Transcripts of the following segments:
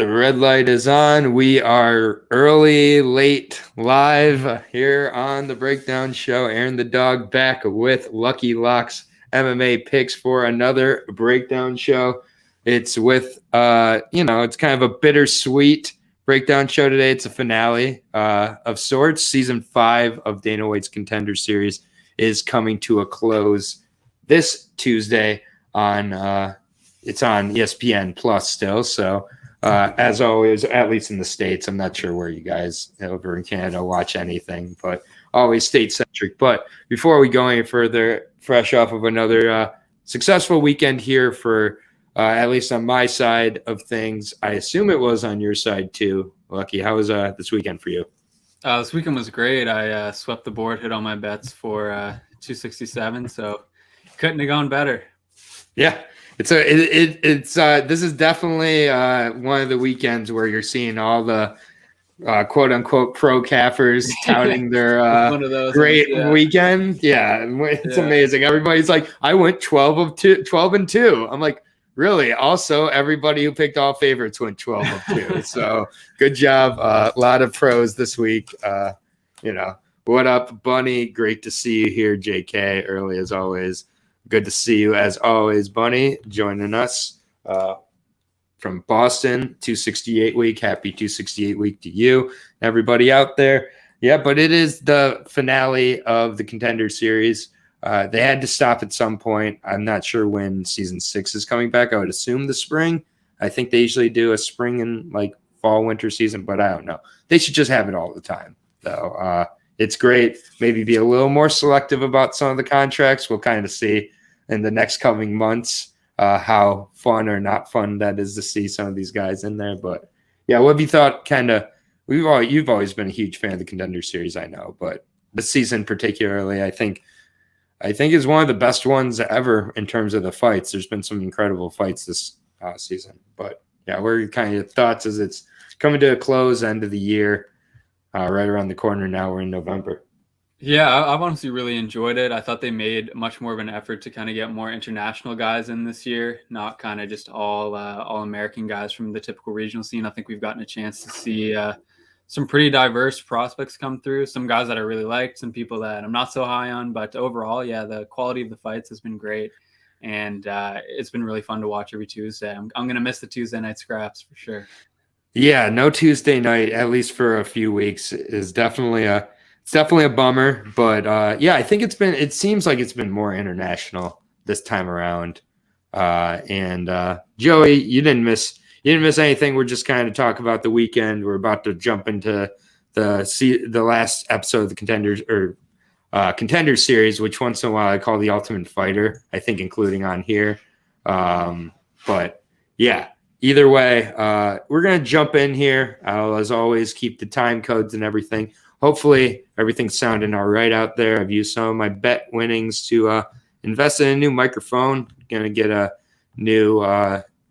The red light is on. We are early, late, live here on the Breakdown Show. Aaron the Dog back with Lucky Locks MMA picks for another Breakdown Show. It's with, it's kind of a bittersweet Breakdown Show today. It's a finale of sorts. Season 5 of Dana White's Contender Series is coming to a close this Tuesday on it's on ESPN Plus still, so as always, at least in the States, I'm not sure where you guys over in Canada watch anything, but always state-centric. But before we go any further, fresh off of another successful weekend here for at least on my side of things, I assume it was on your side too. Lucky, how was this weekend for you? This weekend was great. I swept the board, hit all my bets for 267, so couldn't have gone better. Yeah. This is definitely one of the weekends where you're seeing all the quote unquote pro cappers touting their great weekend. Yeah, it's amazing. Everybody's like, I went 12 and 2. I'm like, really? Also, everybody who picked all favorites went 12 of 2. So good job. A lot of pros this week. What up, Bunny? Great to see you here, JK, early as always. Good to see you as always, Bunny, joining us from Boston, 268 week. Happy 268 week to you, everybody out there. Yeah, but it is the finale of the Contender Series. They had to stop at some point. I'm not sure when season 6 is coming back. I would assume the spring. I think they usually do a spring and like fall, winter season, but I don't know. They should just have it all the time, though. It's great. Maybe be a little more selective about some of the contracts. We'll kind of see in the next coming months how fun or not fun that is to see some of these guys in there. But yeah, what have you thought? You've always been a huge fan of the Contender Series, I know, but this season particularly, I think is one of the best ones ever in terms of the fights. There's been some incredible fights this season. But yeah, what are your kind of thoughts as it's coming to a close, end of the year? Right around the corner now. We're in November. Yeah, I've honestly really enjoyed it. I thought they made much more of an effort to kind of get more international guys in this year, not kind of just all American guys from the typical regional scene. I think we've gotten a chance to see some pretty diverse prospects come through, some guys that I really liked, some people that I'm not so high on. But overall, yeah, the quality of the fights has been great. And it's been really fun to watch every Tuesday. I'm going to miss the Tuesday night scraps for sure. Yeah, no Tuesday night, at least for a few weeks, is definitely a bummer. But yeah, I think it seems like it's been more international this time around. And Joey, you didn't miss anything. We're just kind of talking about the weekend. We're about to jump into the last episode of the Contender Series, which once in a while I call the Ultimate Fighter, I think including on here. But yeah. Either way, we're going to jump in here. I'll, as always, keep the time codes and everything. Hopefully, everything's sounding all right out there. I've used some of my bet winnings to invest in a new microphone. Going to get a new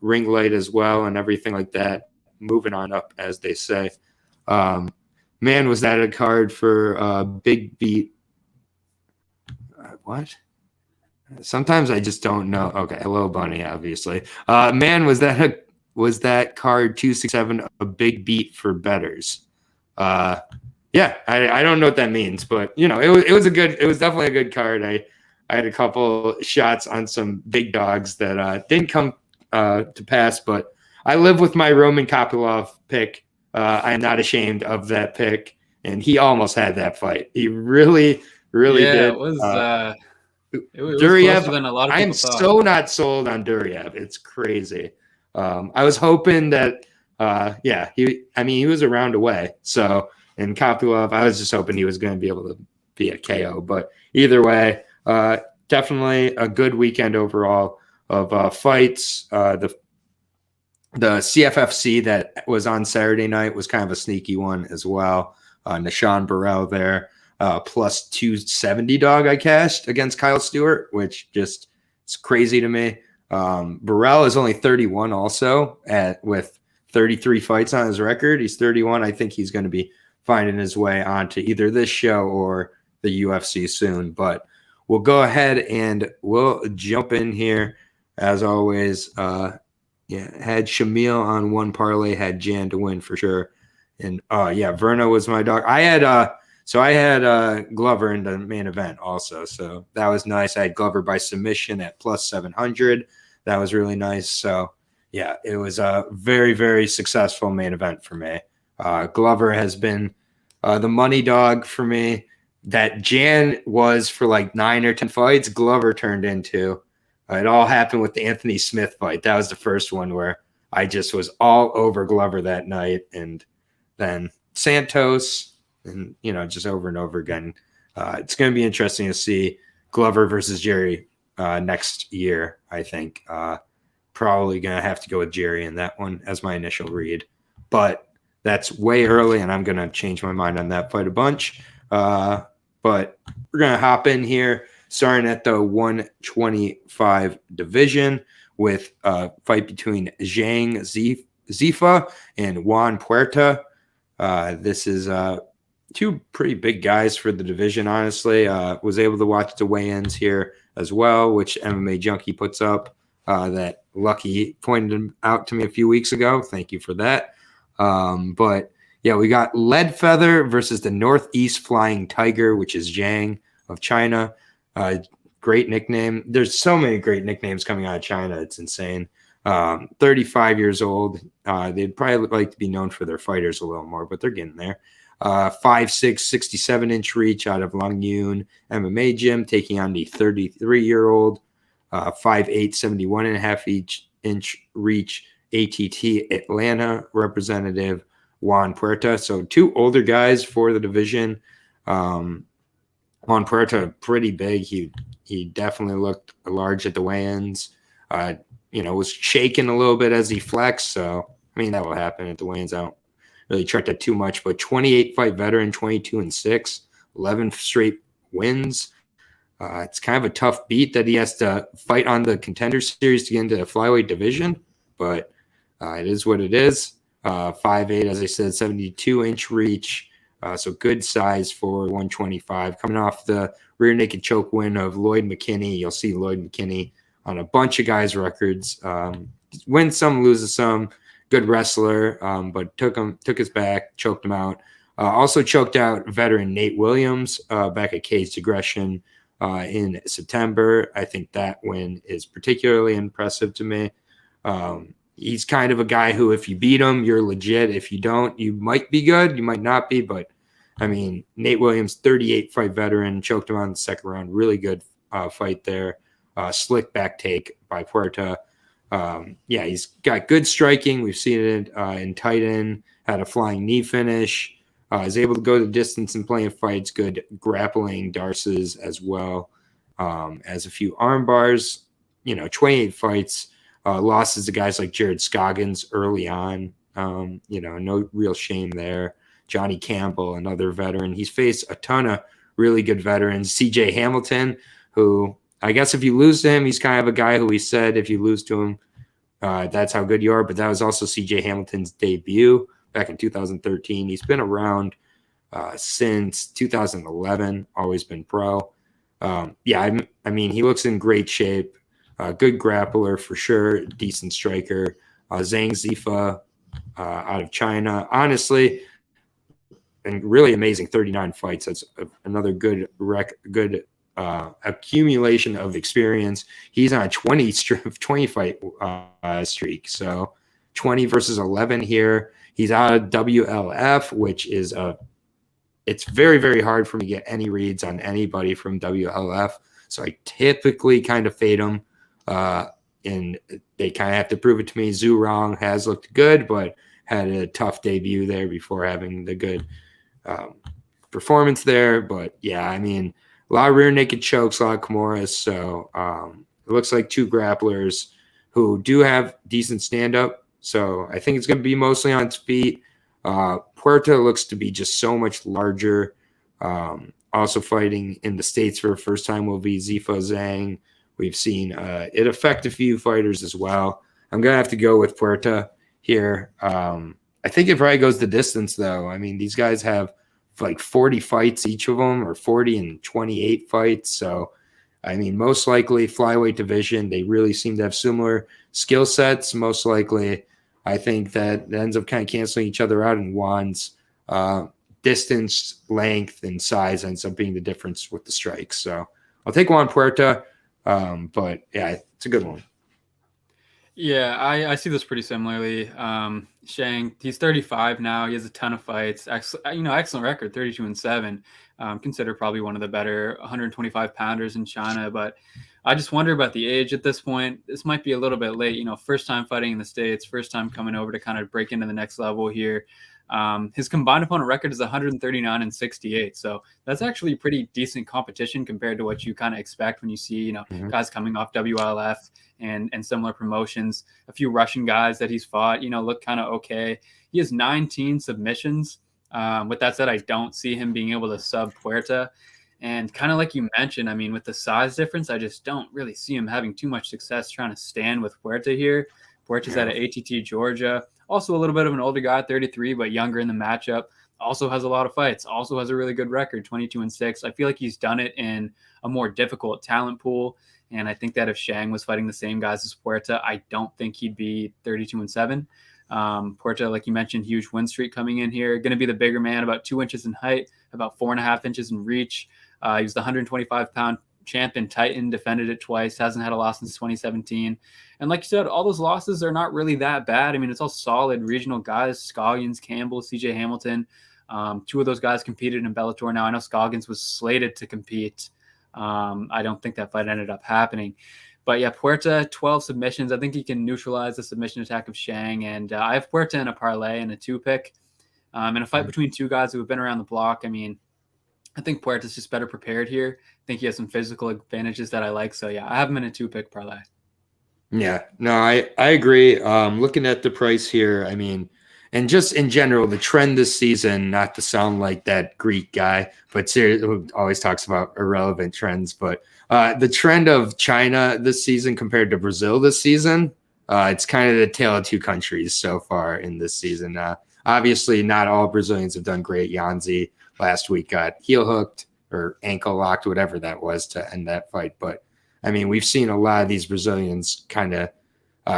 ring light as well and everything like that. Moving on up, as they say. Man, was that a card for Big Beat? What? Sometimes I just don't know. Okay, hello, Bunny, obviously. Man, was that card 267 a big beat for bettors? Yeah, I don't know what that means, but it was definitely a good card. I had a couple shots on some big dogs that didn't come to pass, but I live with my Roman Kopylov pick. I am not ashamed of that pick, and he almost had that fight. He really did. It was Duriev, closer than a lot of people I'm thought. so not sold on Duriev. It's crazy. I was hoping that, he was a round away. So, in Kopylov, I was just hoping he was going to be able to be a KO. But either way, definitely a good weekend overall of fights. The CFFC that was on Saturday night was kind of a sneaky one as well. Nishan Burrell there. Plus 270 dog I cashed against Kyle Stewart, which just it's crazy to me. Burrell is only 31 also with 33 fights on his record. He's 31. I think he's going to be finding his way onto either this show or the UFC soon. But we'll go ahead and we'll jump in here as always. Yeah, had Shamil on one parlay, had Jan to win for sure. And yeah, Verna was my dog. I had Glover in the main event also. So that was nice. I had Glover by submission at plus 700. That was really nice. So yeah, it was a very, very successful main event for me. Glover has been the money dog for me. That Jan was for like 9 or 10 fights, Glover turned into. It all happened with the Anthony Smith fight. That was the first one where I just was all over Glover that night. And then Santos, and, you know, just over and over again. It's going to be interesting to see Glover versus Jerry next year, I think. Probably going to have to go with Jerry in that one as my initial read. But that's way early, and I'm going to change my mind on that fight a bunch. But we're going to hop in here, starting at the 125 division with a fight between Zhang Zifa and Juan Puerta. This is two pretty big guys for the division, honestly. Was able to watch the weigh-ins here as well, which MMA Junkie puts up that Lucky pointed out to me a few weeks ago. Thank you for that. But yeah, we got Leadfeather versus the Northeast Flying Tiger, which is Zhang of China. Great nickname. There's so many great nicknames coming out of China. It's insane. 35 years old. They'd probably like to be known for their fighters a little more, but they're getting there. 5'6", 67-inch reach out of Longyun MMA gym, taking on the 33-year-old 5'8", 71.5-inch reach ATT Atlanta representative Juan Puerta. So two older guys for the division. Juan Puerta, pretty big. He definitely looked large at the weigh-ins. Was shaking a little bit as he flexed. So, I mean, that will happen at the weigh-ins. I don't really track that too much, but 28-fight veteran, 22-6, 11 straight wins. It's kind of a tough beat that he has to fight on the Contender Series to get into the flyweight division, but it is what it is. 5'8", as I said, 72-inch reach. So good size for 125. Coming off the rear naked choke win of Lloyd McKinney. You'll see Lloyd McKinney on a bunch of guys' records. Wins some, loses some. Good wrestler, but took his back, choked him out. Also choked out veteran Nate Williams back at Caged Aggression in September. I think that win is particularly impressive to me. He's kind of a guy who, if you beat him, you're legit. If you don't, you might be good. You might not be. But, I mean, Nate Williams, 38-fight veteran, choked him on the second round. Really good fight there. Slick back take by Puerta. He's got good striking. We've seen it in Titan. Had a flying knee finish. Is able to go the distance and play in fights. Good grappling darces as well as a few arm bars. 28 fights. Losses to guys like Jared Scoggins early on. No real shame there. Johnny Campbell, another veteran. He's faced a ton of really good veterans. CJ Hamilton, who I guess if you lose to him, he's kind of a guy who he said if you lose to him, that's how good you are. But that was also CJ Hamilton's debut back in 2013. He's been around since 2011, always been pro. I mean, he looks in great shape. Good grappler for sure, decent striker. Zhang Zifa out of China. Honestly, and really amazing 39 fights. That's another good accumulation of experience. He's on a 20 fight streak. So 20 versus 11 here. He's out of WLF, which is it's very, very hard for me to get any reads on anybody from WLF. So I typically kind of fade them. And they kind of have to prove it to me. Zhu Rong has looked good, but had a tough debut there before having the good performance there. But yeah, I mean, a lot of rear naked chokes, a lot of Kimuras. So it looks like two grapplers who do have decent stand-up. So I think it's going to be mostly on its feet. Puerta looks to be just so much larger. Also fighting in the States for the first time will be Zifa Zhang. We've seen it affect a few fighters as well. I'm going to have to go with Puerta here. I think it probably goes the distance, though. I mean, these guys have like 40 fights each of them, or 40 and 28 fights. So I mean, most likely flyweight division, they really seem to have similar skill sets. Most likely, I think that it ends up kind of canceling each other out, and Juan's distance, length, and size ends up being the difference with the strikes. So I'll take Juan Puerta, but yeah, it's a good one. Yeah, I see this pretty similarly. Shang, he's 35 now. He has a ton of fights. Excellent record, 32-7. Considered probably one of the better 125 pounders in China. But I just wonder about the age at this point. This might be a little bit late. First time fighting in the States, first time coming over to kind of break into the next level here. His combined opponent record is 139-68. So that's actually pretty decent competition compared to what you kind of expect when you see, guys coming off WLF and similar promotions. A few Russian guys that he's fought, look kind of okay. He has 19 submissions. With that said, I don't see him being able to sub Puerta. And kind of like you mentioned, I mean, with the size difference, I just don't really see him having too much success trying to stand with Puerta here. Puerta's out of ATT Georgia. Also a little bit of an older guy, 33, but younger in the matchup. Also has a lot of fights. Also has a really good record, 22-6. I feel like he's done it in a more difficult talent pool. And I think that if Shang was fighting the same guys as Puerta, I don't think he'd be 32-7. Puerta, like you mentioned, huge win streak coming in here. Going to be the bigger man, about 2 inches in height, about 4.5 inches in reach. He was the 125-pound champion Titan, defended it twice, hasn't had a loss since 2017. And like you said, all those losses are not really that bad. I mean, it's all solid regional guys, Scoggins, Campbell, CJ Hamilton. 2 of those guys competed in Bellator. Now, I know Scoggins was slated to compete. I don't think that fight ended up happening. But yeah, Puerta, 12 submissions. I think he can neutralize the submission attack of Shang. And I have Puerta in a parlay and a 2-pick. In a fight between 2 guys who have been around the block. I mean, I think Puerta's just better prepared here. I think he has some physical advantages that I like. So yeah, I have him in a 2-pick parlay. Yeah, no, I agree. Looking at the price here, I mean, and just in general, the trend this season, not to sound like that Greek guy, but seriously, who always talks about irrelevant trends, but the trend of China this season compared to Brazil this season, it's kind of the tale of two countries so far in this season. Obviously, not all Brazilians have done great. Yanzi last week got heel hooked or ankle locked, whatever that was, to end that fight. But I mean, we've seen a lot of these Brazilians kind of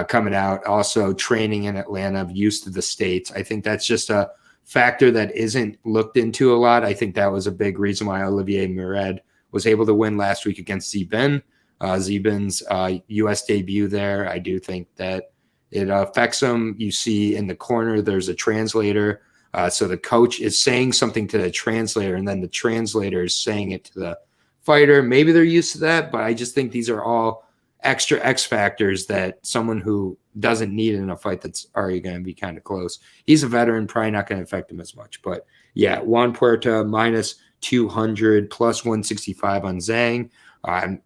coming out, also training in Atlanta, used to the States. I think that's just a factor that isn't looked into a lot. I think that was a big reason why Olivier Mured was able to win last week against Zeben. Zeben's U.S. debut there, I do think that it affects him. You see in the corner, there's a translator. So the coach is saying something to the translator, and then the translator is saying it to the fighter. Maybe they're used to that, but I just think these are all extra X factors that someone who doesn't need it in a fight that's already going to be kind of close. He's a veteran, probably not going to affect him as much. But yeah, Juan Puerta minus 200 plus 165 on Zhang. I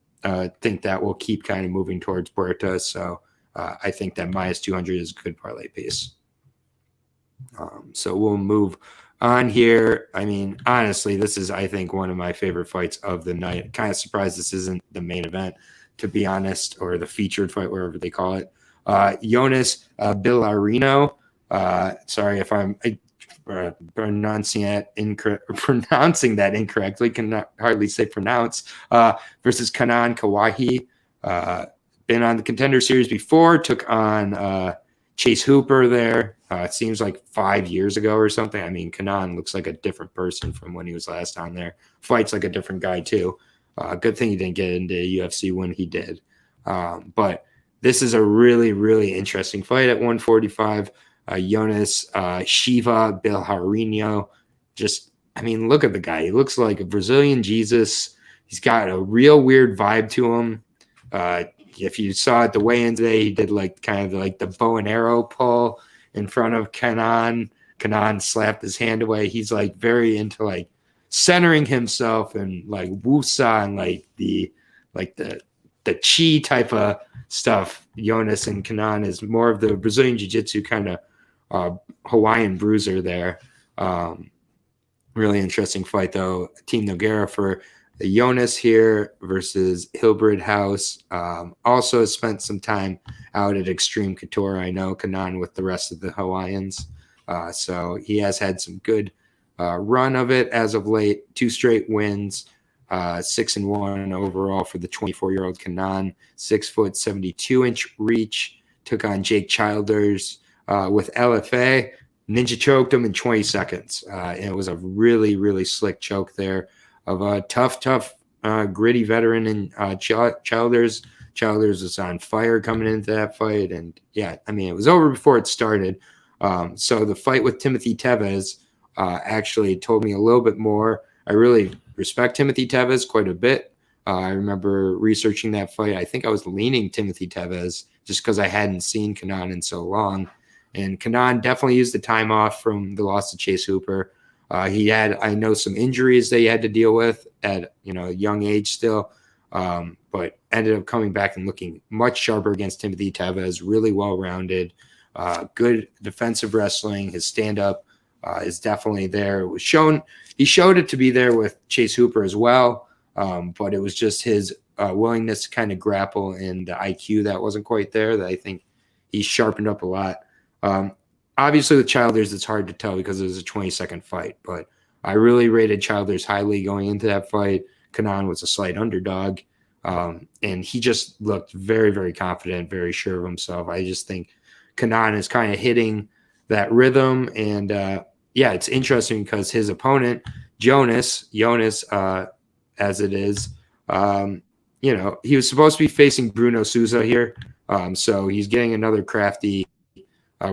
think that will keep kind of moving towards Puerta. So I think that minus 200 is a good parlay piece. So we'll move on here. I mean, honestly, this is, I think, one of my favorite fights of the night. Kind of surprised this isn't the main event, to be honest, or the featured fight, wherever they call it. Jonas Billarino. Sorry if I'm pronouncing that incorrectly. Can hardly say pronounce. Versus Kanan Kawahi. Been on the Contender Series before. Took on Chase Hooper there. It seems like 5 years ago or something. I mean, Kanan looks like a different person from when he was last on there. Fights like a different guy too. Good thing he didn't get into UFC when he did. But this is a really, really interesting fight at 145. Jonas Shiva Bilharino. Just, I mean, look at the guy. He looks like a Brazilian Jesus. He's got a real weird vibe to him. If you saw at the weigh-in today, he did like kind of like the bow and arrow pull in front of Kanan. Kanan slapped his hand away. He's like very into like centering himself and like wusa and like the chi type of stuff. Jonas and Kanan is more of the Brazilian jiu-jitsu kind of Hawaiian bruiser there. Really interesting fight though. Team Nogueira for Jonas here versus Hilbert House. Also spent some time out at Extreme Couture. I know Kanan with the rest of the Hawaiians. So he has had some good run of it as of late. 2 straight wins. 6-1 overall for the 24-year-old Kanan. 6 foot 72-inch reach. Took on Jake Childers with LFA. Ninja choked him in 20 seconds. And it was a really, really slick choke there of a tough, gritty veteran in Childers. Childers was on fire coming into that fight. And, yeah, I mean, it was over before it started. So the fight with Timothy Tevez actually told me a little bit more. I really respect Timothy Tevez quite a bit. I remember researching that fight. I think I was leaning Timothy Tevez just because I hadn't seen Kanan in so long. And Kanan definitely used the time off from the loss to Chase Hooper. He had, I know, some injuries that he had to deal with at a young age still, but ended up coming back and looking much sharper against Timothy Tevez, really well-rounded, good defensive wrestling. His stand-up is definitely there. It was shown, he showed it to be there with Chase Hooper as well, but it was just his willingness to kind of grapple and the IQ that wasn't quite there that I think he sharpened up a lot. Obviously with Childers, it's hard to tell because it was a 20-second fight, but I really rated Childers highly going into that fight. Kanan was a slight underdog, and he just looked very, very confident, very sure of himself. I just think Kanan is kind of hitting that rhythm, and yeah, it's interesting because his opponent, Jonas, as it is, he was supposed to be facing Bruno Souza here, so he's getting another crafty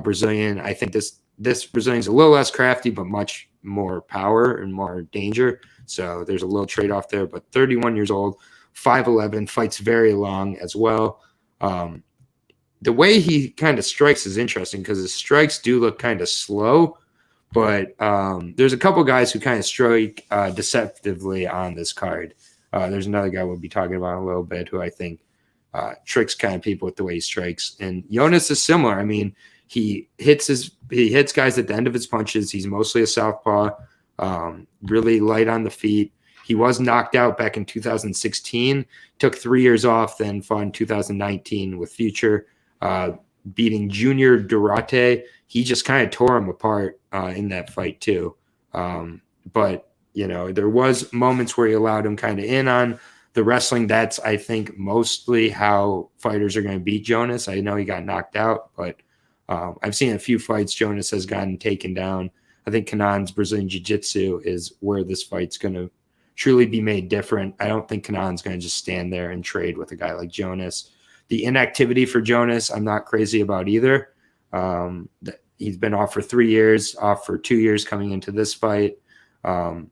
Brazilian. I think this Brazilian's a little less crafty, but much more power and more danger. So there's a little trade-off there. But 31 years old, 5'11", fights very long as well. The way he kind of strikes is interesting because his strikes do look kind of slow, but there's a couple guys who kind of strike deceptively on this card. There's another guy we'll be talking about in a little bit who I think tricks kind of people with the way he strikes. And Jonas is similar. I mean, he hits guys at the end of his punches. He's mostly a southpaw, really light on the feet. He was knocked out back in 2016, took 3 years off, then fought in 2019 with Future, beating Junior Durate. He just kind of tore him apart in that fight too. But, there was moments where he allowed him kind of in on the wrestling. That's, I think, mostly how fighters are going to beat Jonas. I know he got knocked out, but I've seen a few fights Jonas has gotten taken down. I think Kanan's Brazilian Jiu-Jitsu is where this fight's going to truly be made different. I don't think Kanan's going to just stand there and trade with a guy like Jonas. The inactivity for Jonas, I'm not crazy about either. He's been off for 3 years, off for 2 years coming into this fight. I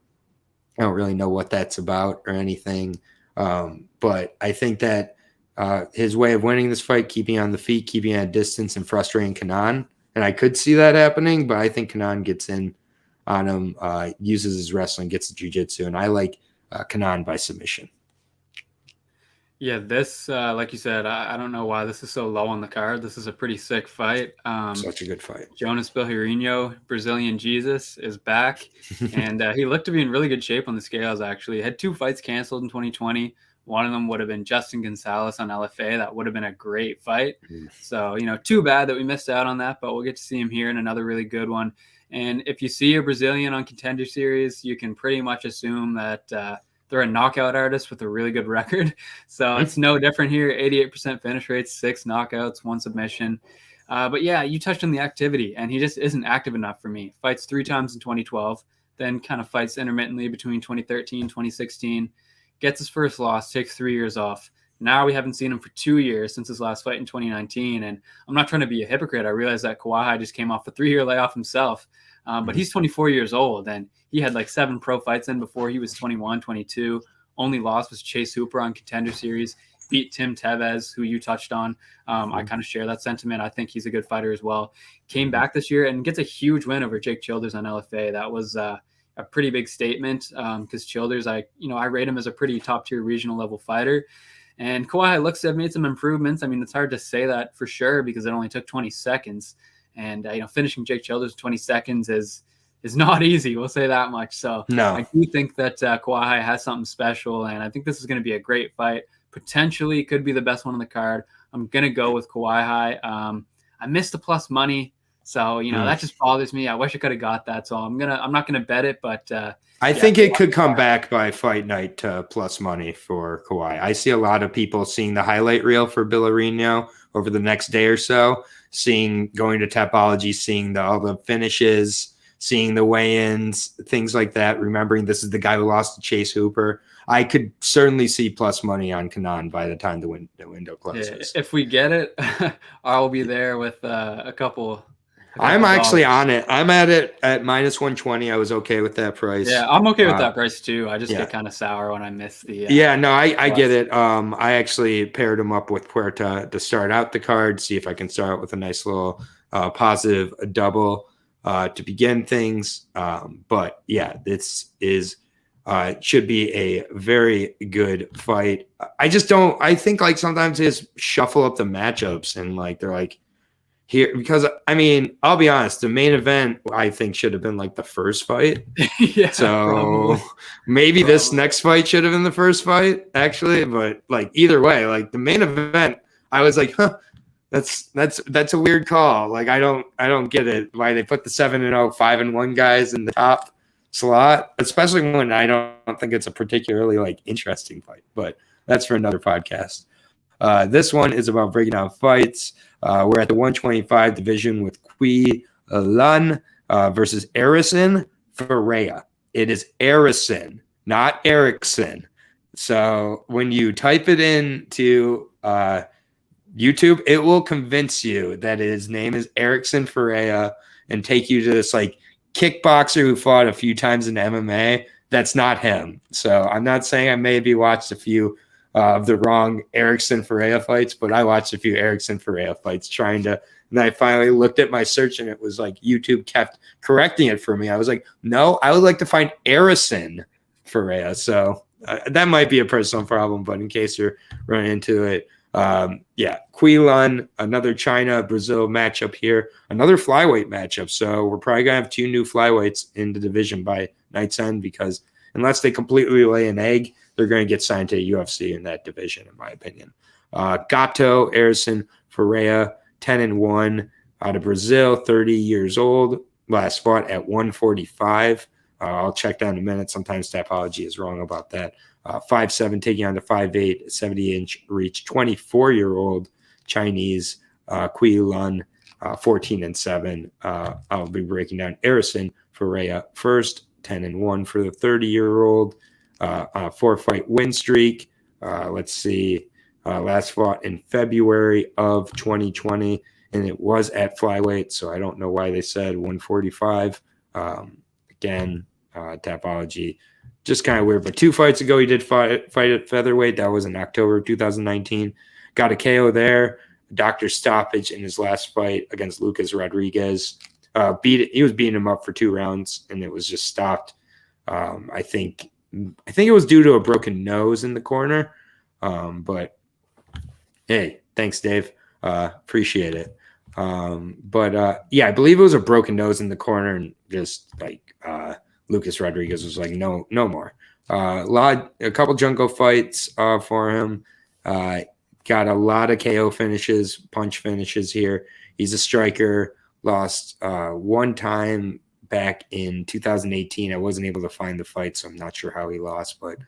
don't really know what that's about or anything. But I think that his way of winning this fight, keeping on the feet, keeping at distance, and frustrating Kanan. And I could see that happening, but I think Kanan gets in on him, uses his wrestling, gets the jiu-jitsu, and I like Kanan by submission. Yeah, this, like you said, I don't know why this is so low on the card. This is a pretty sick fight. Such a good fight. Jonas Bilheirinho, Brazilian Jesus, is back, and he looked to be in really good shape on the scales, actually. He had 2 fights canceled in 2020. One of them would have been Justin Gonzalez on LFA. That would have been a great fight. So, too bad that we missed out on that, but we'll get to see him here in another really good one. And if you see a Brazilian on Contender Series, you can pretty much assume that they're a knockout artist with a really good record. So it's no different here. 88% finish rates, 6 knockouts, 1 submission. But yeah, you touched on the activity, and he just isn't active enough for me. Fights 3 times in 2012, then kind of fights intermittently between 2013 and 2016. Gets his first loss, takes 3 years off. Now we haven't seen him for 2 years since his last fight in 2019. And I'm not trying to be a hypocrite. I realize that Kawhi just came off a 3-year layoff himself. But he's 24 years old, and he had like 7 pro fights in before he was 21, 22. Only loss was Chase Hooper on Contender Series. Beat Tim Tevez, who you touched on. I kind of share that sentiment. I think he's a good fighter as well. Came back this year and gets a huge win over Jake Childers on LFA. That was a pretty big statement because Childers, I rate him as a pretty top-tier regional level fighter. And Kawhi looks to have made some improvements. I mean, it's hard to say that for sure because it only took 20 seconds. And, finishing Jake Childers in 20 seconds is not easy. We'll say that much. So no. I do think that Kawhi has something special, and I think this is going to be a great fight. Potentially could be the best one on the card. I'm going to go with Kawhi. I missed the plus money. So, that just bothers me. I wish I could have got that. So I'm not gonna bet it, but I think it could come back by fight night to plus money for Kawhi. I see a lot of people seeing the highlight reel for Billerino over the next day or so, going to Tapology, seeing all the finishes, seeing the weigh-ins, things like that, remembering this is the guy who lost to Chase Hooper. I could certainly see plus money on Kanan by the time the window closes. If we get it, I'll be there with a couple. I'm actually on it. I'm at it at minus 120. I was okay with that price. Yeah, I'm okay with that price too. I just get kind of sour when I miss the. I get it. I actually paired him up with Puerta to start out the card, see if I can start out with a nice little positive double to begin things. But yeah, this is should be a very good fight. I think like sometimes they just shuffle up the matchups and like they're like here because I'll be honest, the main event I think should have been like the first fight. So maybe this next fight should have been the first fight actually, but like either way, like the main event, I was like, that's a weird call. Like I don't get it why they put the 7-0, 5-1 guys in the top slot, especially when I don't think it's a particularly like interesting fight, but that's for another podcast. This one is about breaking down fights. We're at the 125 division with Qui Lan versus Arison Ferreira. It is Arison, not Erickson. So when you type it into YouTube, it will convince you that his name is Erickson Ferreira and take you to this like kickboxer who fought a few times in MMA. That's not him. So I'm not saying I maybe watched a few of the wrong Erickson Ferreira fights, but I watched a few Erickson Ferreira fights and I finally looked at my search and it was like YouTube kept correcting it for me. I was like, no, I would like to find Arison Ferreira. So that might be a personal problem, but in case you're running into it, Quilan, another China-Brazil matchup here, another flyweight matchup. So we're probably going to have two new flyweights in the division by night's end because unless they completely lay an egg, they're going to get signed to UFC in that division, in my opinion. Gato Arison Ferreira, 10-1 out of Brazil, 30 years old, last fought at 145. I'll check that in a minute. Sometimes Tapology is wrong about that. 5'7", taking on the 5'8", 70-inch reach, 24-year-old Chinese Qui Lan, 14-7. I'll be breaking down Arison Ferreira first, 10-1 for the 30-year-old, 4-fight win streak. Let's see, last fought in February of 2020, and it was at flyweight, so I don't know why they said 145. Again, Tapology, just kind of weird. But 2 fights ago, he did fight at featherweight. That was in October of 2019. Got a KO there. Doctor stoppage in his last fight against Lucas Rodriguez. He was beating him up for 2 rounds, and it was just stopped. I think it was due to a broken nose in the corner. But hey, thanks, Dave. Appreciate it. I believe it was a broken nose in the corner, and just like Lucas Rodriguez was like, no more. A couple Junko fights for him. Got a lot of KO finishes, punch finishes here. He's a striker. Lost one time back in 2018. I wasn't able to find the fight, so I'm not sure how he lost. But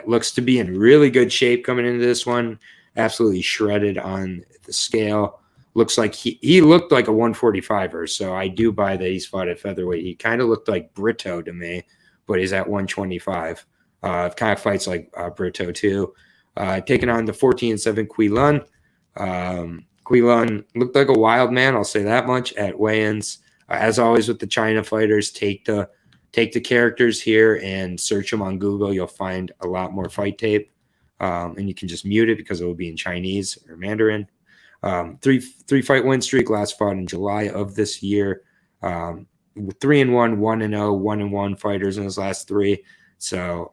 looks to be in really good shape coming into this one. Absolutely shredded on the scale. Looks like he looked like a 145er, so I do buy that he's fought at featherweight. He kind of looked like Brito to me, but he's at 125. Kind of fights like Brito too. Taking on the 14-7 Quilan. Quilan looked like a wild man, I'll say that much, at weigh-ins. As always with the China fighters, take the characters here and search them on Google. You'll find a lot more fight tape, and you can just mute it because it will be in Chinese or Mandarin. 3-fight win streak, last fought in July of this year. 3-1, 1-0, 1-1 fighters in his last 3. So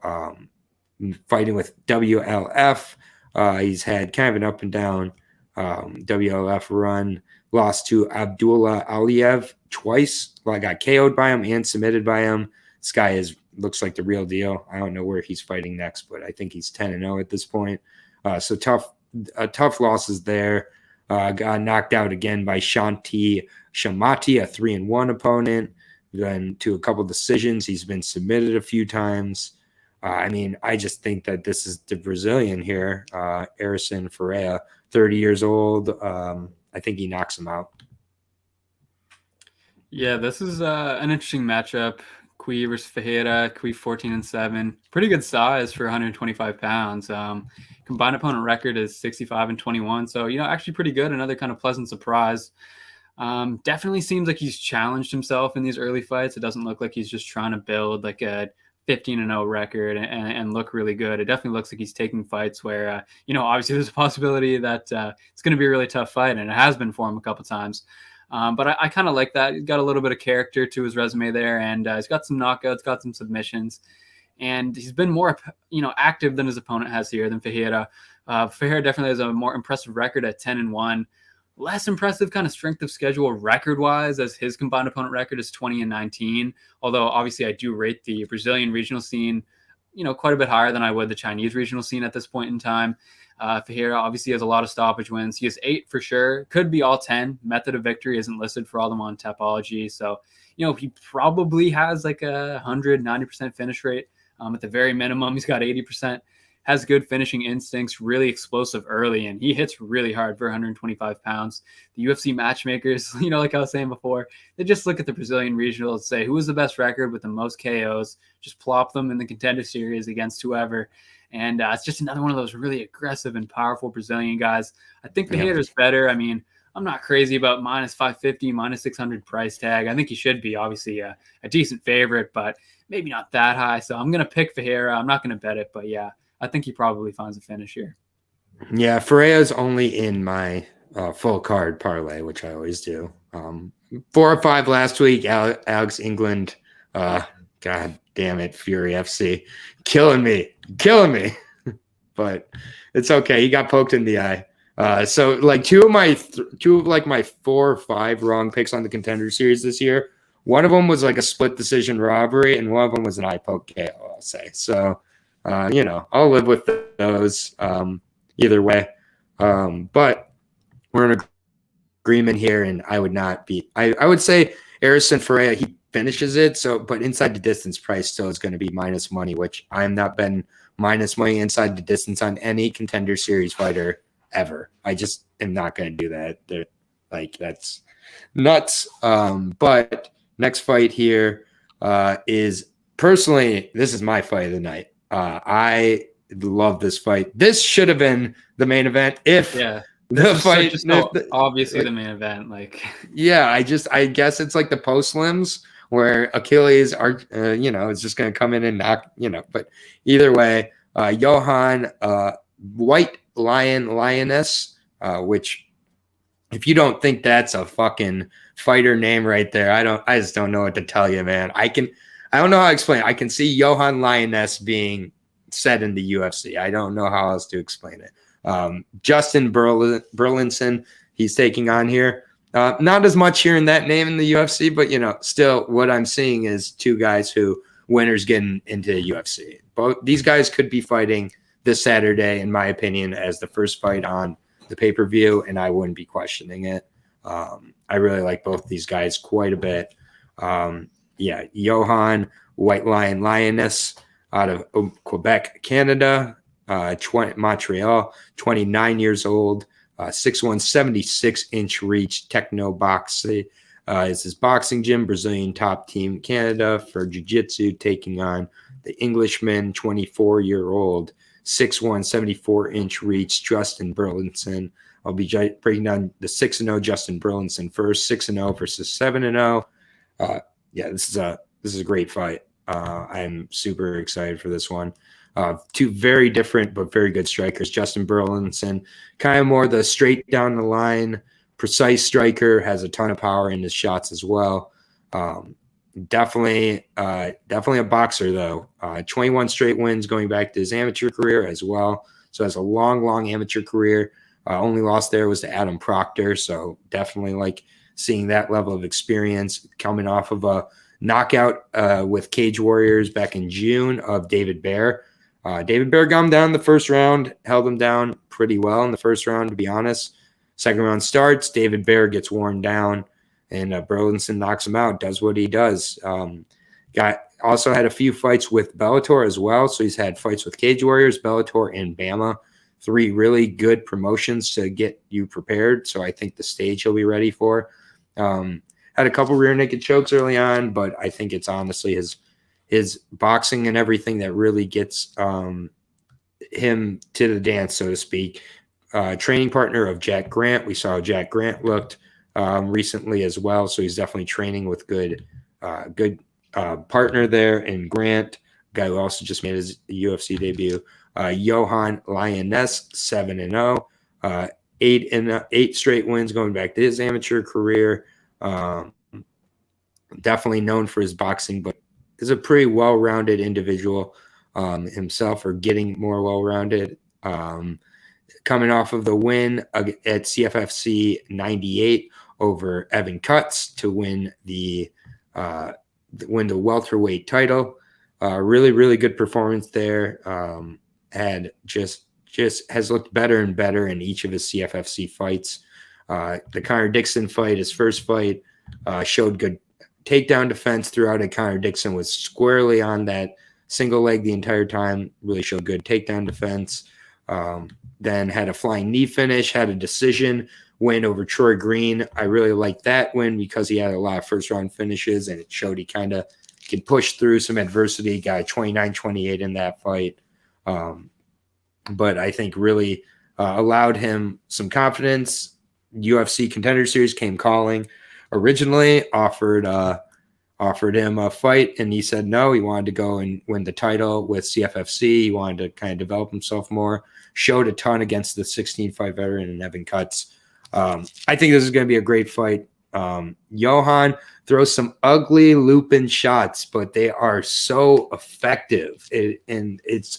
fighting with WLF, he's had kind of an up and down WLF run. Lost to Abdullah Aliyev twice. Well, I got KO'd by him and submitted by him. This guy looks like the real deal. I don't know where he's fighting next, but I think he's 10-0 at this point. So tough losses there. got knocked out again by Shamati, a 3-1 opponent. Then to a couple decisions. He's been submitted a few times. I mean, I just think that this is the Brazilian here, Erison Ferreira, 30 years old. I think he knocks him out. Yeah, this is an interesting matchup. Cui versus Ferreira, Cui 14-7. Pretty good size for 125 pounds. Combined opponent record is 65-21. So, actually pretty good. Another kind of pleasant surprise. Definitely seems like he's challenged himself in these early fights. It doesn't look like he's just trying to build like a 15-0 record and look really good. It definitely looks like he's taking fights where, obviously there's a possibility that it's going to be a really tough fight, and it has been for him a couple times. But I kind of like that. He's got a little bit of character to his resume there, and he's got some knockouts, got some submissions, and he's been more, active than his opponent has here than Ferreira. Ferreira definitely has a more impressive record at 10-1. Less impressive kind of strength of schedule record-wise, as his combined opponent record is 20-19. Although obviously I do rate the Brazilian regional scene, quite a bit higher than I would the Chinese regional scene at this point in time. Ferreira obviously has a lot of stoppage wins. He has 8 for sure. Could be all 10. Method of victory isn't listed for all them on Tapology. So, he probably has like a 190% finish rate. At the very minimum, he's got 80%. Has good finishing instincts, really explosive early, and he hits really hard for 125 pounds. The UFC matchmakers, like I was saying before, they just look at the Brazilian regional and say, who is the best record with the most KOs? Just plop them in the Contender Series against whoever. And it's just another one of those really aggressive and powerful Brazilian guys. I think the hitter's better. I mean, I'm not crazy about minus 550, minus 600 price tag. I think he should be obviously a decent favorite, but maybe not that high. So I'm going to pick Ferreira. I'm not going to bet it, but yeah, I think he probably finds a finish here. Yeah, Ferreira's only in my full card parlay, which I always do. 4 or 5 last week. Alex England, God damn it, Fury FC, killing me. But it's okay. He got poked in the eye. So like two of my 4 or 5 wrong picks on the Contender Series this year. One of them was like a split decision robbery, and one of them was an eye poke KO, I'll say. So. I'll live with those either way. But we're in agreement here, and I would not be. I would say Erison Ferreira, he finishes it. So, but inside the distance price still is going to be minus money, which I am not betting minus money inside the distance on any Contender Series fighter ever. I just am not going to do that. That's nuts. But next fight here is personally, this is my fight of the night. I love this fight. This should have been the main event if the fight obviously the main event. I guess it's like the post-limbs where Achiles are is just going to come in and knock, but either way, Johan White Lioness, which if you don't think that's a fucking fighter name right there, I just don't know what to tell you, man. I don't know how to explain it. I can see Johan Lioness being said in the UFC. I don't know how else to explain it. Justin Burlinson, he's taking on here. Not as much hearing that name in the UFC, but, still what I'm seeing is 2 guys who winners getting into the UFC. Both these guys could be fighting this Saturday, in my opinion, as the first fight on the pay-per-view, and I wouldn't be questioning it. I really like both these guys quite a bit. Johan White Lioness out of Quebec, Canada, Montreal, 29 years old, 6'1", 76-inch reach, Techno Boxing is his boxing gym, Brazilian top team Canada for jiu-jitsu, taking on the Englishman, 24-year-old, 6'1", 74-inch reach, Justin Burlinson. I'll be breaking down the 6-0 Justin Burlinson first, 6-0 versus 7-0. This is a great fight. I'm super excited for this one. 2 very different but very good strikers. Justin Burlinson, kind of more the straight down the line, precise striker, has a ton of power in his shots as well. Definitely a boxer though. 21 straight wins going back to his amateur career as well. So has a long amateur career. Only loss there was to Adam Proctor. So definitely like seeing that level of experience coming off of a knockout with Cage Warriors back in June of David Bear. David Bear got him down in the first round, held him down pretty well in the first round, to be honest. Second round starts, David Bear gets worn down, and Burleson knocks him out, does what he does. Also had a few fights with Bellator as well. So he's had fights with Cage Warriors, Bellator, and Bama. 3 really good promotions to get you prepared. So I think the stage he'll be ready for. Had a couple rear naked chokes early on, but I think it's honestly his boxing and everything that really gets him to the dance, so to speak. Training partner of Jack Grant. We saw Jack Grant looked recently as well. So he's definitely training with good partner there. And Grant, guy who also just made his UFC debut. Johan Lioness, 7-0, 8 straight wins going back to his amateur career. Definitely known for his boxing, but is a pretty well-rounded individual himself, or getting more well-rounded. Coming off of the win at CFFC 98 over Evan Cutts to win the welterweight title. Really, really good performance there. Had just has looked better and better in each of his CFFC fights. The Connor Dixon fight, his first fight, showed good takedown defense throughout it. Connor Dixon was squarely on that single leg the entire time, really showed good takedown defense. Then had a flying knee finish, had a decision win over Troy Green. I really liked that win because he had a lot of first-round finishes, and it showed he kind of can push through some adversity. Got 29-28 in that fight. But I think really allowed him some confidence. UFC Contender Series came calling. Originally offered him a fight, and he said no. He wanted to go and win the title with CFFC. He wanted to kind of develop himself more. Showed a ton against the 16-fight veteran and Evan Cutts. I think this is going to be a great fight. Johan throws some ugly looping shots, but they are so effective.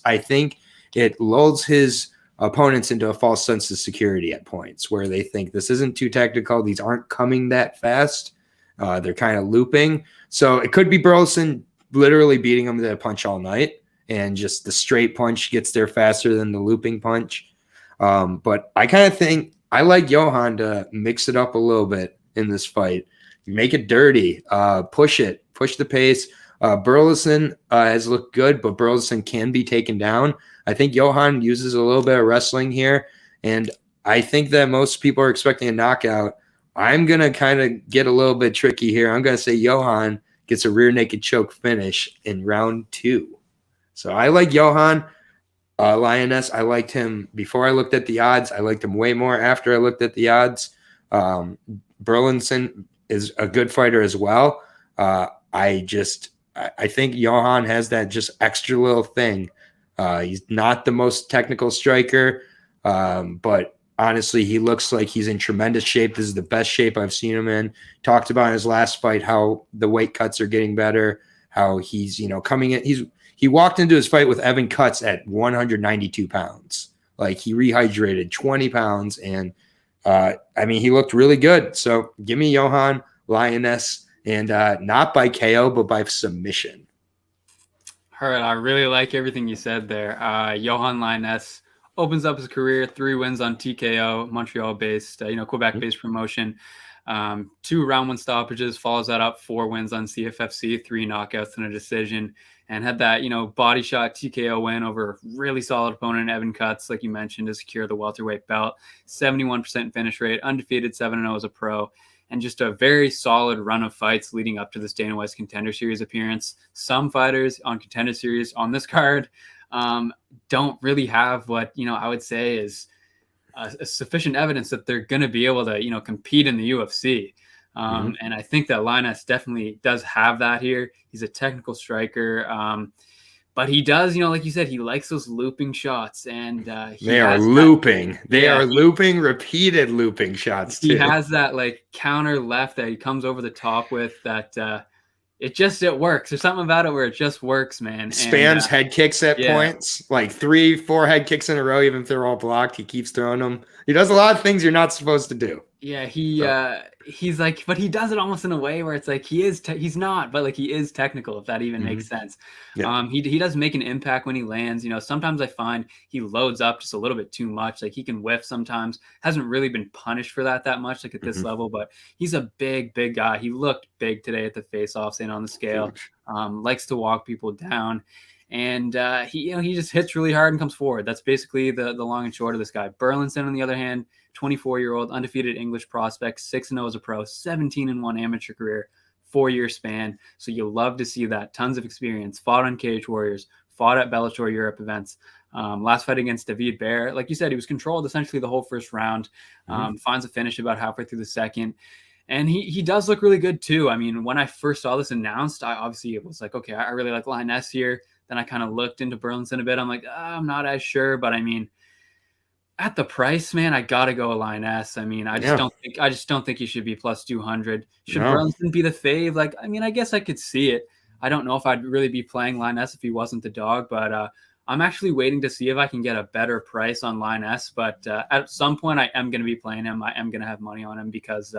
I think it lulls his opponents into a false sense of security at points where they think this isn't too technical. These aren't coming that fast. They're kind of looping. So it could be Burleson literally beating him to the punch all night, and just the straight punch gets there faster than the looping punch. But I kind of think I like Johan to mix it up a little bit in this fight. Make it dirty. Push the pace. Burleson has looked good, but Burleson can be taken down. I think Johan uses a little bit of wrestling here, and I think that most people are expecting a knockout. I'm going to kind of get a little bit tricky here. I'm going to say Johan gets a rear naked choke finish in round 2. So I like Johan Lioness. I liked him before I looked at the odds. I liked him way more after I looked at the odds. Burleson is a good fighter as well. I think Johan has that just extra little thing. He's not the most technical striker, but honestly, he looks like he's in tremendous shape. This is the best shape I've seen him in. Talked about in his last fight how the weight cuts are getting better, how he's, coming in. He walked into his fight with Evan Cutts at 192 pounds. Like, he rehydrated 20 pounds, and he looked really good. So give me Johan Lioness, and not by KO, but by submission. All right, I really like everything you said there. Johan Lioness opens up his career, 3 wins on TKO, Montreal-based, Quebec-based promotion. 2 round 1 stoppages, follows that up 4 wins on CFFC, 3 knockouts and a decision, and had that, body shot TKO win over a really solid opponent, Evan Cutts, like you mentioned, to secure the welterweight belt. 71% finish rate, undefeated 7-0 as a pro, and just a very solid run of fights leading up to this Dana White Contender Series appearance. Some fighters on Contender Series on this card don't really have what, I would say is sufficient evidence that they're going to be able to, compete in the UFC. And I think that Lioness definitely does have that here. He's a technical striker. But he does, like you said, he likes those looping shots, and they are looping. They are looping, repeated looping shots too. He has that like counter left that he comes over the top with that. It works. There's something about it where it just works, man. Spams head kicks at points, like 3-4 head kicks in a row, even if they're all blocked. He keeps throwing them. He does a lot of things you're not supposed to do. Yeah, he's like, but he does it almost in a way where it's like he's not, but like he is technical, if that even makes sense. Yeah. He does make an impact when he lands. You know, sometimes I find he loads up just a little bit too much. Like he can whiff sometimes. Hasn't really been punished for that much, like at this level, but he's a big guy. He looked big today at the face-off, staying on the scale. Likes to walk people down. And he just hits really hard and comes forward. That's basically the long and short of this guy. Burlinson, on the other hand, 24-year-old undefeated English prospect, 6-0 as a pro, 17-1 amateur career, 4-year span. So you'll love to see that. Tons of experience. Fought on Cage Warriors. Fought at Bellator Europe events. Last fight against David Baer, like you said, he was controlled essentially the whole first round. Finds a finish about halfway through the second. And he does look really good too. I mean, when I first saw this announced, it was like, okay, I really like Lioness here. Then I kind of looked into Burlinson a bit. I'm like, I'm not as sure, but I mean, at the price, man, I gotta go a Lioness. I mean, I just don't think he should be plus 200. Should Burlinson be the fave? Like, I mean, I guess I could see it. I don't know if I'd really be playing Lioness if he wasn't the dog, but I'm actually waiting to see if I can get a better price on Lioness. But at some point, I am going to be playing him. I am going to have money on him because,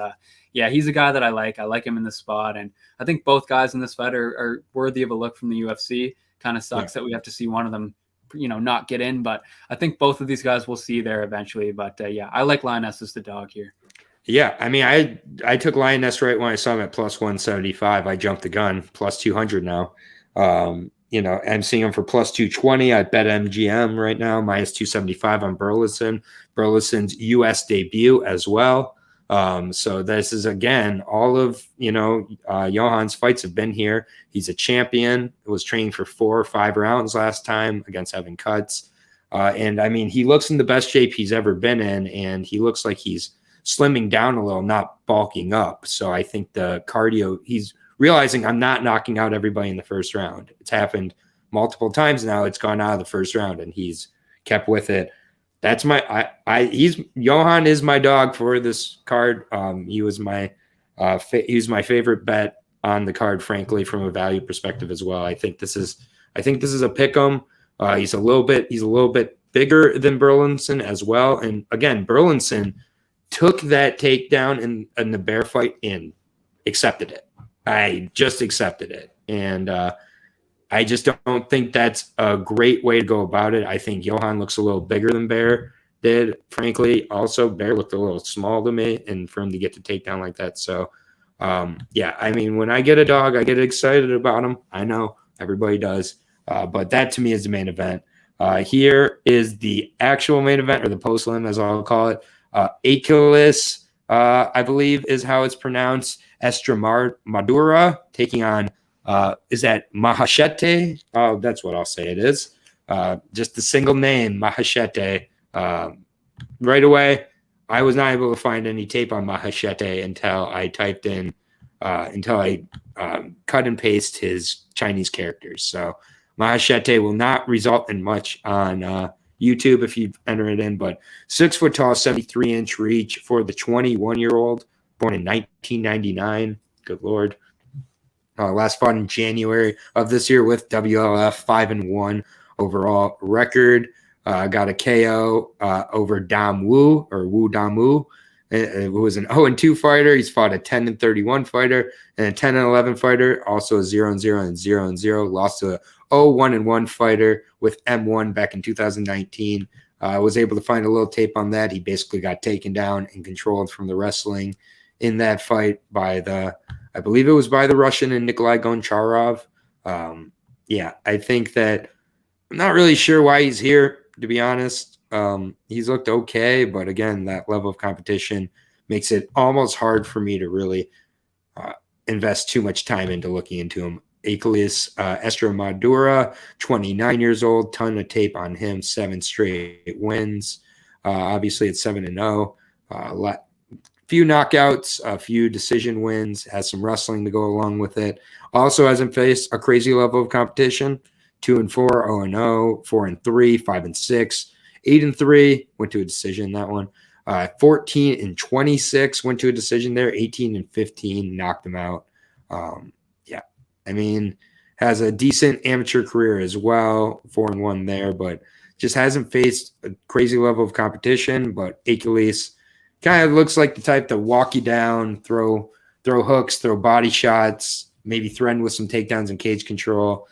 he's a guy that I like. I like him in this spot, and I think both guys in this fight are worthy of a look from the UFC. Kind of sucks that we have to see one of them, not get in, but I think both of these guys will see there eventually. But I like Lioness as the dog here. Yeah, I mean, I took Lioness right when I saw him at plus 175. I jumped the gun, plus 200 now. I'm seeing him for plus 220. I bet MGM right now, minus 275 on Burlinson. Burlison's U.S. debut as well. So this is, again, all of, Johan's fights have been here. He's a champion. Was training for 4 or 5 rounds last time against Evan Cutts. And I mean, he looks in the best shape he's ever been in, and he looks like he's slimming down a little, not bulking up. So I think the cardio, he's realizing I'm not knocking out everybody in the first round. It's happened multiple times now. It's gone out of the first round, and he's kept with it. That's Johan is my dog for this card. He was my favorite bet on the card, frankly, from a value perspective as well. I think this is a pick 'em. He's a little bit bigger than Burlinson as well. And again, Burlinson took that takedown in the Bear fight and accepted it. I just accepted it. And I just don't think that's a great way to go about it. I think Johan looks a little bigger than Bear did, frankly. Also, Bear looked a little small to me, and for him to get the takedown like that. So, I mean, when I get a dog, I get excited about him. I know everybody does. But that, to me, is the main event. Here is the actual main event, or the post-lim, as I'll call it. Achiles, I believe is how it's pronounced. Estremadura taking on, is that Maheshate? Oh, that's what I'll say it is. Just the single name, Maheshate. Right away, I was not able to find any tape on Maheshate until I typed in, cut and paste his Chinese characters. So Maheshate will not result in much on YouTube if you enter it in, but 6 foot tall, 73-inch reach for the 21-year-old, born in 1999. Good Lord. Last fought in January of this year with WLF, 5-1 overall record. Got a KO over Dam Wu, or Wu Damu, who was an 0-2 fighter. He's fought a 10-31 fighter and a 10-11 fighter, also a 0-0 and 0-0. Lost to a 0-1-1 fighter with M1 back in 2019. Was able to find a little tape on that. He basically got taken down and controlled from the wrestling in that fight by I believe it was by the Russian and Nikolai Goncharov. I think that I'm not really sure why he's here, to be honest. He's looked okay, but again, that level of competition makes it almost hard for me to really invest too much time into looking into him. Achiles, Esther Madura, 29 years old, ton of tape on him, 7 straight wins. Obviously, it's 7-0. Few knockouts, a few decision wins, has some wrestling to go along with it. Also hasn't faced a crazy level of competition. 2-4, 0-0, 4-3, 5-6, 8-3, went to a decision, that one. 14-26, went to a decision there. 18-15, knocked him out. I mean, has a decent amateur career as well, 4-1 there, but just hasn't faced a crazy level of competition. But Achiles kind of looks like the type to walk you down, throw hooks, throw body shots, maybe threaten with some takedowns and cage control.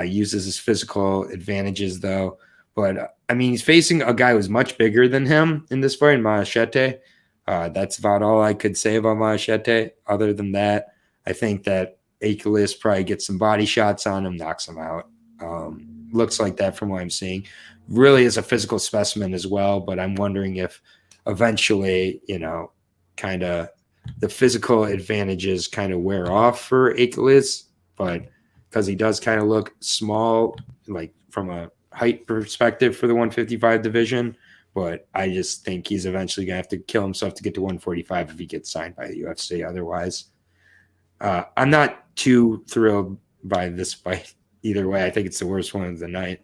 Uses his physical advantages though. But I mean, he's facing a guy who's much bigger than him in this fight, Maheshate. That's about all I could say about Maheshate. Other than that, I think that Achiles probably gets some body shots on him, knocks him out. Looks like that from what I'm seeing. Really is a physical specimen as well, but I'm wondering if eventually, kind of the physical advantages kind of wear off for Achiles, but because he does kind of look small, like from a height perspective for the 155 division. But I just think he's eventually going to have to kill himself to get to 145 if he gets signed by the UFC. Otherwise, I'm not too thrilled by this fight either way. I think it's the worst one of the night.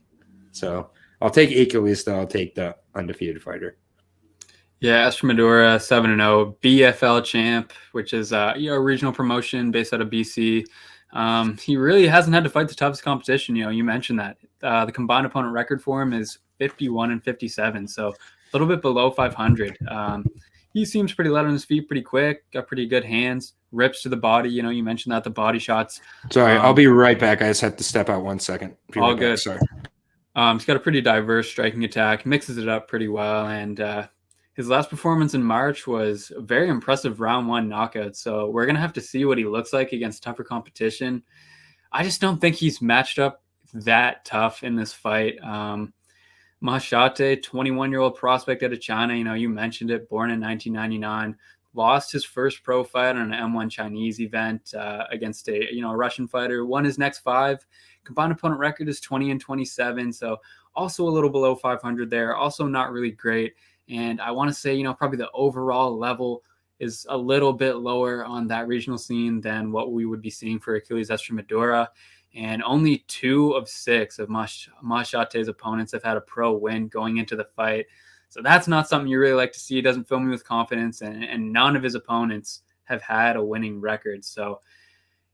So I'll take Achiles, though. I'll take the undefeated fighter. Yeah, Estremadura, 7-0, BFL champ, which is a regional promotion based out of BC. He really hasn't had to fight the toughest competition. You mentioned that. The combined opponent record for him is 51-57, so a little bit below 500. He seems pretty light on his feet, pretty quick, got pretty good hands, rips to the body. You mentioned that, the body shots. Sorry, I'll be right back. I just have to step out 1 second. All good. Sorry. He's got a pretty diverse striking attack, mixes it up pretty well, and his last performance in March was a very impressive round 1 knockout. So we're going to have to see what he looks like against tougher competition. I just don't think he's matched up that tough in this fight. Maheshate, 21-year-old prospect out of China. You mentioned it, born in 1999, lost his first pro fight on an M1 Chinese event against a Russian fighter, won his next 5. Combined opponent record is 20-27. So also a little below 500 there. Also not really great. And I want to say, probably the overall level is a little bit lower on that regional scene than what we would be seeing for Achiles Estremadura. And only 2 of 6 of Maheshate's opponents have had a pro win going into the fight. So that's not something you really like to see. He doesn't fill me with confidence, and none of his opponents have had a winning record. So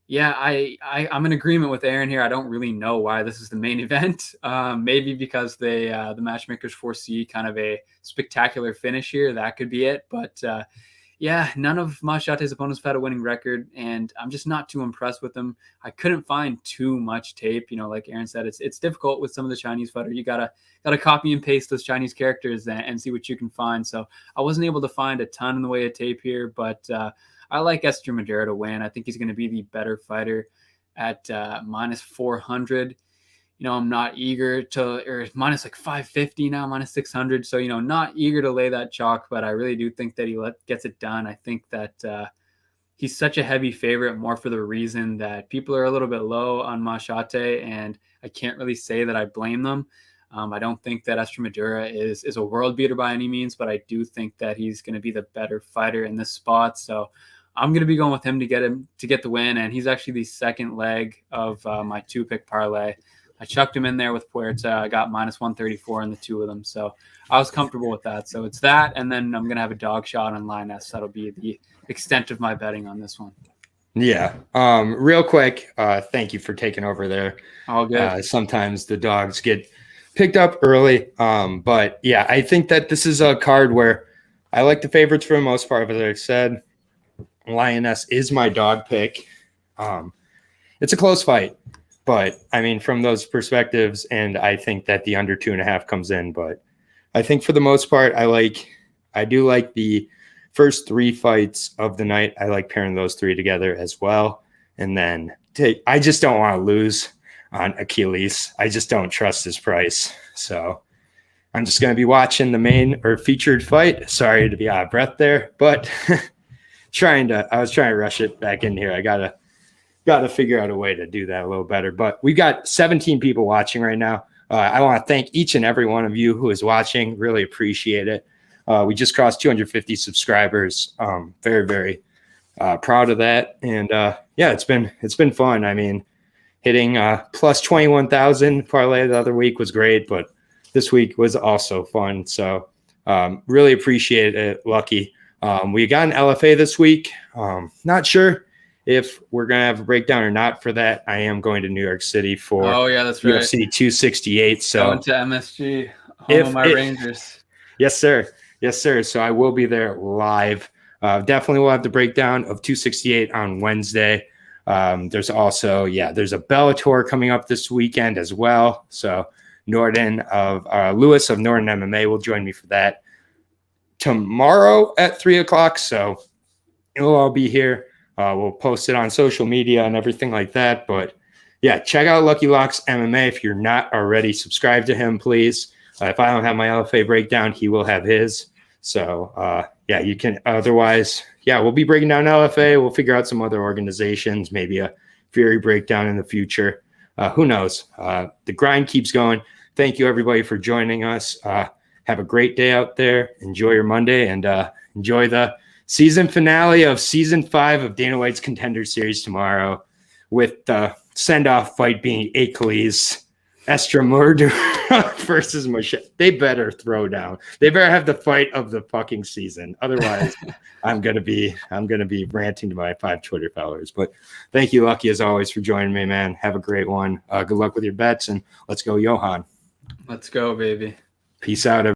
yeah, I'm in agreement with Aaron here. I don't really know why this is the main event. Maybe because the matchmakers foresee kind of a spectacular finish here. That could be it. But yeah, none of Maheshate's opponents have had a winning record, and I'm just not too impressed with them. I couldn't find too much tape. Like Aaron said, it's difficult with some of the Chinese fighters. You gotta copy and paste those Chinese characters and see what you can find. So I wasn't able to find a ton in the way of tape here, but I like Esther Madura to win. I think he's going to be the better fighter at minus 400. I'm not eager to, or minus like 550 now, minus 600. So, not eager to lay that chalk, but I really do think that he gets it done. I think that he's such a heavy favorite, more for the reason that people are a little bit low on Maheshate, and I can't really say that I blame them. I don't think that Estremadura is a world beater by any means, but I do think that he's going to be the better fighter in this spot. So I'm going to be going with him to get the win, and he's actually the second leg of my 2-pick parlay. I chucked him in there with Puerta. I got minus 134 in the 2 of them, so I was comfortable with that. So it's that, and then I'm going to have a dog shot on Lioness. That'll be the extent of my betting on this one. Yeah. Real quick, thank you for taking over there. All good. Sometimes the dogs get picked up early, but yeah, I think that this is a card where I like the favorites for the most part. As I said, Lioness is my dog pick. It's a close fight, but I mean, from those perspectives, and I think that the under 2.5 comes in, but I think for the most part, I do like the first 3 fights of the night. I like pairing those 3 together as well. And then I just don't want to lose on Achiles. I just don't trust his price. So I'm just going to be watching the main or featured fight. Sorry to be out of breath there, but I was trying to rush it back in here. I gotta figure out a way to do that a little better. But we've got 17 people watching right now. I want to thank each and every one of you who is watching. Really appreciate it. We just crossed 250 subscribers. Very, very proud of that. And yeah, it's been fun. I mean, hitting plus 21,000 parlay the other week was great, but this week was also fun. So really appreciate it, Lucky. We got an LFA this week. Not sure if we're going to have a breakdown or not for that. I am going to New York City for that's right. UFC 268. So going to MSG, home of my Rangers. Yes, sir. Yes, sir. So I will be there live. Definitely will have the breakdown of 268 on Wednesday. There's also, there's a Bellator coming up this weekend as well. So Lewis of Norton MMA will join me for that tomorrow at 3:00. So it'll all be here. We'll post it on social media and everything like that. But yeah, check out Lucky Locks MMA. If you're not already subscribed to him, please. If I don't have my LFA breakdown, he will have his. So you can. Otherwise, we'll be breaking down LFA. We'll figure out some other organizations, maybe a Fury breakdown in the future. Who knows? The grind keeps going. Thank you, everybody, for joining us. Have a great day out there. Enjoy your Monday and enjoy the season finale of season 5 of Dana White's Contender Series tomorrow, with the send-off fight being Achiles, Estremadura versus Maheshate. They better throw down. They better have the fight of the fucking season. Otherwise, I'm gonna be ranting to my 5 Twitter followers. But thank you, Lucky, as always, for joining me, man. Have a great one. Good luck with your bets, and let's go, Johan. Let's go, baby. Peace out, everybody.